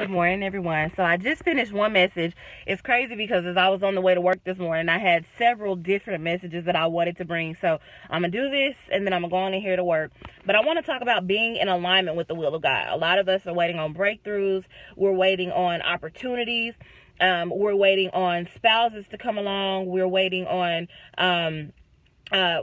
Good morning, everyone. So I just finished one message. It's crazy because as I was on the way to work this morning, I had several different messages that I wanted to bring. So I'm going to do this and then I'm going to go on in here to work. But I want to talk about being in alignment with the will of God. A lot of us are waiting on breakthroughs. We're waiting on opportunities. We're waiting on spouses to come along. We're waiting on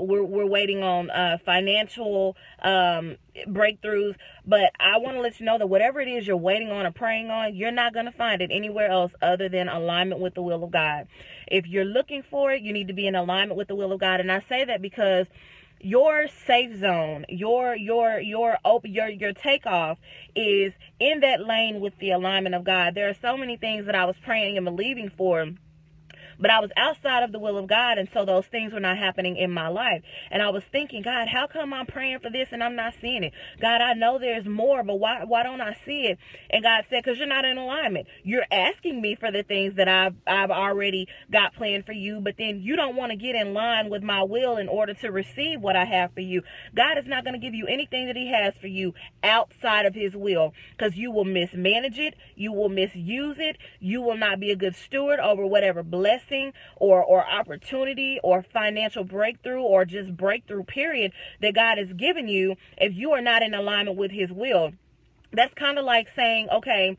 we're waiting on financial breakthroughs, but I want to let you know that whatever it is you're waiting on or praying on, you're not going to find it anywhere else other than alignment with the will of God. If you're looking for it, you need to be in alignment with the will of God. And I say that because your safe zone, your takeoff is in that lane with the alignment of God. There are so many things that I was praying and believing for, but I was outside of the will of God, and so those things were not happening in my life. And I was thinking, God, how come I'm praying for this and I'm not seeing it? God, I know there's more, but why don't I see it? And God said, because you're not in alignment. You're asking me for the things that I've already got planned for you, but then you don't want to get in line with my will in order to receive what I have for you. God is not going to give you anything that he has for you outside of his will, because you will mismanage it, you will misuse it, you will not be a good steward over whatever blessing or opportunity or financial breakthrough or just breakthrough period that God has given you if you are not in alignment with his will. That's kind of like saying, okay,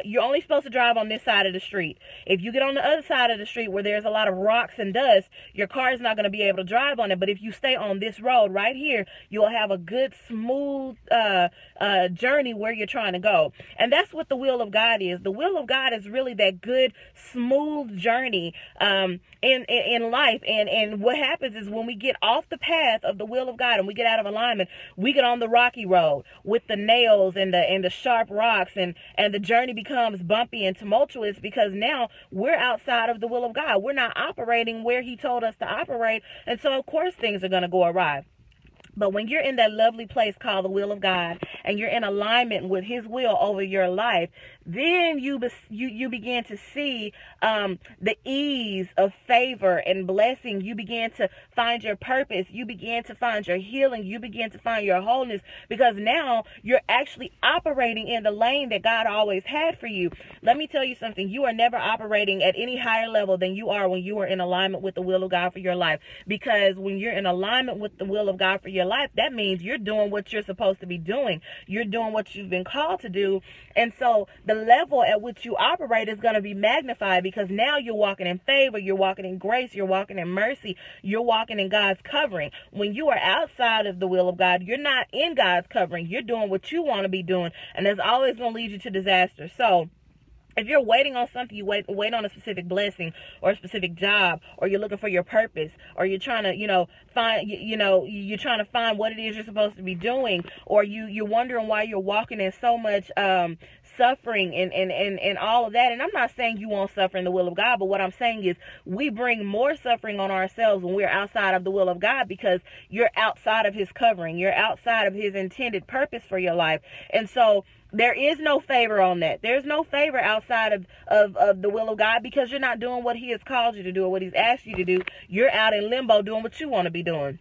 you're only supposed to drive on this side of the street. If you get on the other side of the street where there's a lot of rocks and dust, your car is not going to be able to drive on it. But if you stay on this road right here, you'll have a good, smooth journey where you're trying to go. And that's what the will of God is. The will of God is really that good, smooth journey in life. And what happens is when we get off the path of the will of God and we get out of alignment, we get on the rocky road with the nails and the sharp rocks, and the journey becomes bumpy and tumultuous because now we're outside of the will of God. We're not operating where he told us to operate, and so of course things are going to go awry. But when you're in that lovely place called the will of God and you're in alignment with his will over your life, then you begin to see the ease of favor and blessing. You begin to find your purpose. You begin to find your healing. You begin to find your wholeness, because now you're actually operating in the lane that God always had for you. Let me tell you something. You are never operating at any higher level than you are when you are in alignment with the will of God for your life. Because when you're in alignment with the will of God for your life, that means you're doing what you're supposed to be doing. You're doing what you've been called to do. And so the level at which you operate is going to be magnified, because now you're walking in favor, you're walking in grace, you're walking in mercy, you're walking in God's covering. When you are outside of the will of God, you're not in God's covering. You're doing what you want to be doing, and that's always going to lead you to disaster. So if you're waiting on something, you wait on a specific blessing or a specific job, or you're looking for your purpose, or you're trying to, find, you're trying to find what it is you're supposed to be doing, or you're wondering why you're walking in so much suffering and all of that. And I'm not saying you won't suffer in the will of God, but what I'm saying is we bring more suffering on ourselves when we're outside of the will of God, because you're outside of his covering. You're outside of his intended purpose for your life. And so there is no favor on that. There's no favor outside of the will of God, because you're not doing what he has called you to do or what he's asked you to do. You're out in limbo doing what you want to be doing.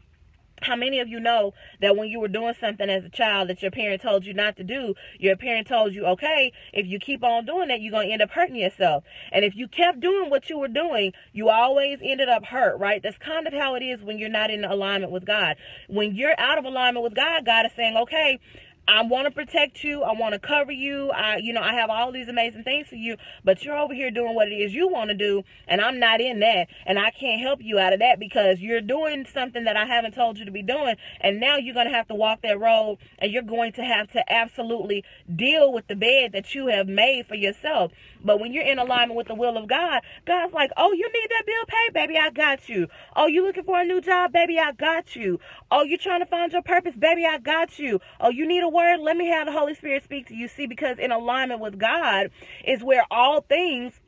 How many of you know that when you were doing something as a child that your parent told you not to do, your parent told you, okay, if you keep on doing that, you're going to end up hurting yourself. And if you kept doing what you were doing, you always ended up hurt, right? That's kind of how it is when you're not in alignment with God. When you're out of alignment with God, God is saying, okay, I want to protect you. I want to cover you. I have all these amazing things for you, but you're over here doing what it is you want to do, and I'm not in that, and I can't help you out of that because you're doing something that I haven't told you to be doing, and now you're going to have to walk that road, and you're going to have to absolutely deal with the bed that you have made for yourself. But when you're in alignment with the will of God, God's like, oh, you need that bill paid? Baby, I got you. Oh, you looking for a new job? Baby, I got you. Oh, you trying to find your purpose? Baby, I got you. Oh, you need a word? Let me have the Holy Spirit speak to you. See, because in alignment with God is where all things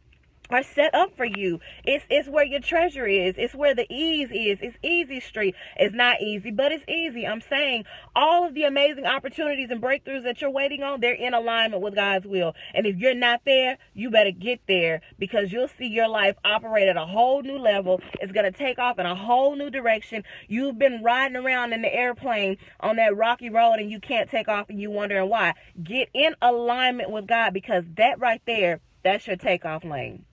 are set up for you. It's where your treasure is. It's where the ease is. It's easy street. It's not easy, but it's easy. I'm saying all of the amazing opportunities and breakthroughs that you're waiting on, they're in alignment with God's will. And if you're not there, you better get there, because you'll see your life operate at a whole new level. It's going to take off in a whole new direction. You've been riding around in the airplane on that rocky road and you can't take off and you wondering why. Get in alignment with God, because that right there, that's your takeoff lane.